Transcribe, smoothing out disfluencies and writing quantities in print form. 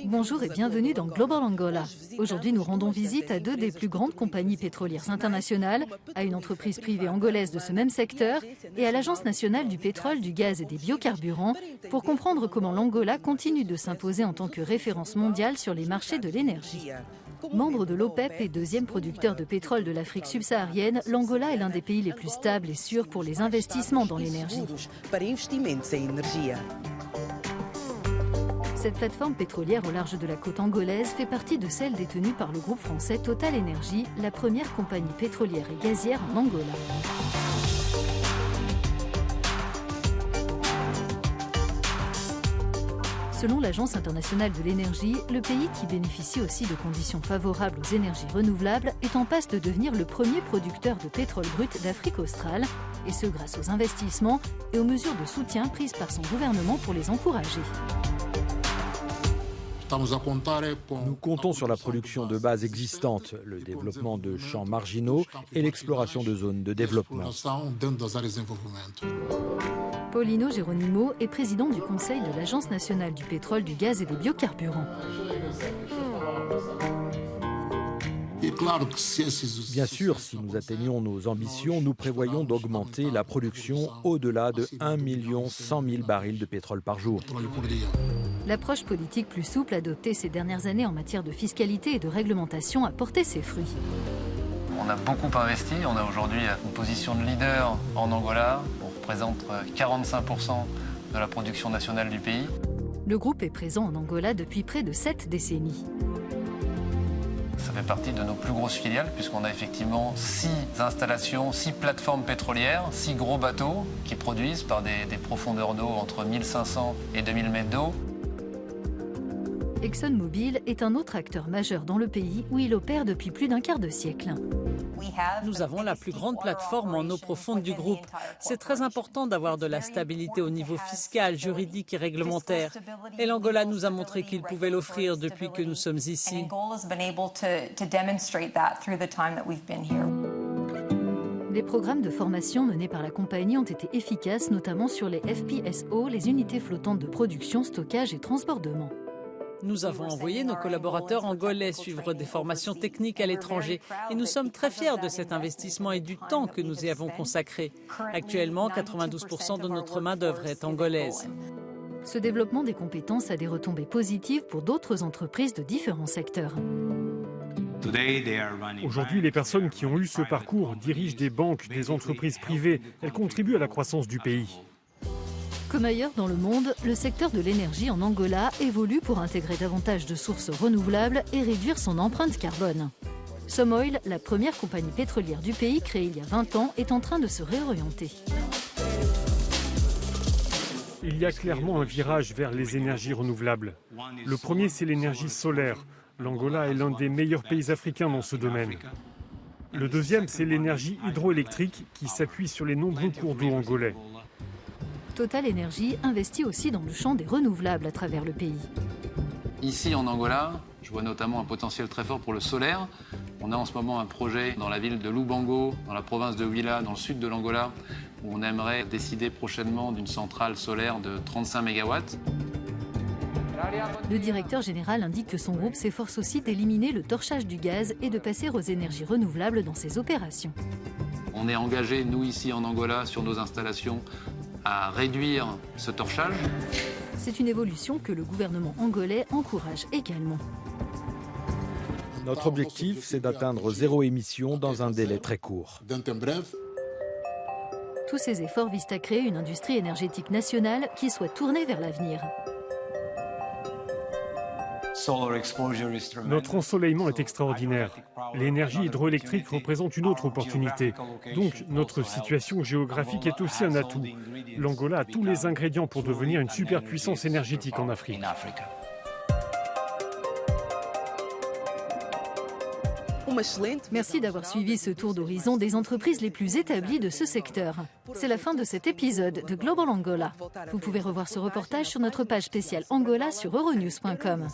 Bonjour et bienvenue dans Global Angola. Aujourd'hui, nous rendons visite à deux des plus grandes compagnies pétrolières internationales, à une entreprise privée angolaise de ce même secteur et à l'Agence nationale du pétrole, du gaz et des biocarburants pour comprendre comment l'Angola continue de s'imposer en tant que référence mondiale sur les marchés de l'énergie. Membre de l'OPEP et deuxième producteur de pétrole de l'Afrique subsaharienne, l'Angola est l'un des pays les plus stables et sûrs pour les investissements dans l'énergie. Cette plateforme pétrolière au large de la côte angolaise fait partie de celles détenues par le groupe français Total Energy, la première compagnie pétrolière et gazière en Angola. Selon l'Agence internationale de l'énergie, le pays, qui bénéficie aussi de conditions favorables aux énergies renouvelables, est en passe de devenir le premier producteur de pétrole brut d'Afrique australe, et ce grâce aux investissements et aux mesures de soutien prises par son gouvernement pour les encourager. Nous comptons sur la production de bases existantes, le développement de champs marginaux et l'exploration de zones de développement. Paulino Geronimo est président du Conseil de l'Agence nationale du pétrole, du gaz et des biocarburants. Bien sûr, si nous atteignons nos ambitions, nous prévoyons d'augmenter la production au-delà de 1 100 000 barils de pétrole par jour. L'approche politique plus souple adoptée ces dernières années en matière de fiscalité et de réglementation a porté ses fruits. On a beaucoup investi, on a aujourd'hui une position de leader en Angola, on représente 45% de la production nationale du pays. Le groupe est présent en Angola depuis près de 7 décennies. Ça fait partie de nos plus grosses filiales puisqu'on a effectivement 6 installations, 6 plateformes pétrolières, 6 gros bateaux qui produisent par des profondeurs d'eau entre 1500 et 2000 mètres d'eau. ExxonMobil est un autre acteur majeur dans le pays où il opère depuis plus d'un quart de siècle. Nous avons la plus grande plateforme en eau profonde du groupe. C'est très important d'avoir de la stabilité au niveau fiscal, juridique et réglementaire. Et l'Angola nous a montré qu'il pouvait l'offrir depuis que nous sommes ici. Les programmes de formation menés par la compagnie ont été efficaces, notamment sur les FPSO, les unités flottantes de production, stockage et transbordement. Nous avons envoyé nos collaborateurs angolais suivre des formations techniques à l'étranger et nous sommes très fiers de cet investissement et du temps que nous y avons consacré. Actuellement, 92% de notre main-d'œuvre est angolaise. Ce développement des compétences a des retombées positives pour d'autres entreprises de différents secteurs. Aujourd'hui, les personnes qui ont eu ce parcours dirigent des banques, des entreprises privées. Elles contribuent à la croissance du pays. Comme ailleurs dans le monde, le secteur de l'énergie en Angola évolue pour intégrer davantage de sources renouvelables et réduire son empreinte carbone. Somoil, la première compagnie pétrolière du pays créée il y a 20 ans, est en train de se réorienter. Il y a clairement un virage vers les énergies renouvelables. Le premier, c'est l'énergie solaire. L'Angola est l'un des meilleurs pays africains dans ce domaine. Le deuxième, c'est l'énergie hydroélectrique qui s'appuie sur les nombreux cours d'eau angolais. Total Energy investit aussi dans le champ des renouvelables à travers le pays. Ici en Angola, je vois notamment un potentiel très fort pour le solaire. On a en ce moment un projet dans la ville de Lubango, dans la province de Huila, dans le sud de l'Angola, où on aimerait décider prochainement d'une centrale solaire de 35 MW. Le directeur général indique que son groupe s'efforce aussi d'éliminer le torchage du gaz et de passer aux énergies renouvelables dans ses opérations. On est engagé, nous ici en Angola, sur nos installations, à réduire ce torchage. C'est une évolution que le gouvernement angolais encourage également. Notre objectif, c'est d'atteindre zéro émission dans un délai très court. Tous ces efforts visent à créer une industrie énergétique nationale qui soit tournée vers l'avenir. Notre ensoleillement est extraordinaire. L'énergie hydroélectrique représente une autre opportunité. Donc, notre situation géographique est aussi un atout. L'Angola a tous les ingrédients pour devenir une superpuissance énergétique en Afrique. Merci d'avoir suivi ce tour d'horizon des entreprises les plus établies de ce secteur. C'est la fin de cet épisode de Global Angola. Vous pouvez revoir ce reportage sur notre page spéciale Angola sur euronews.com.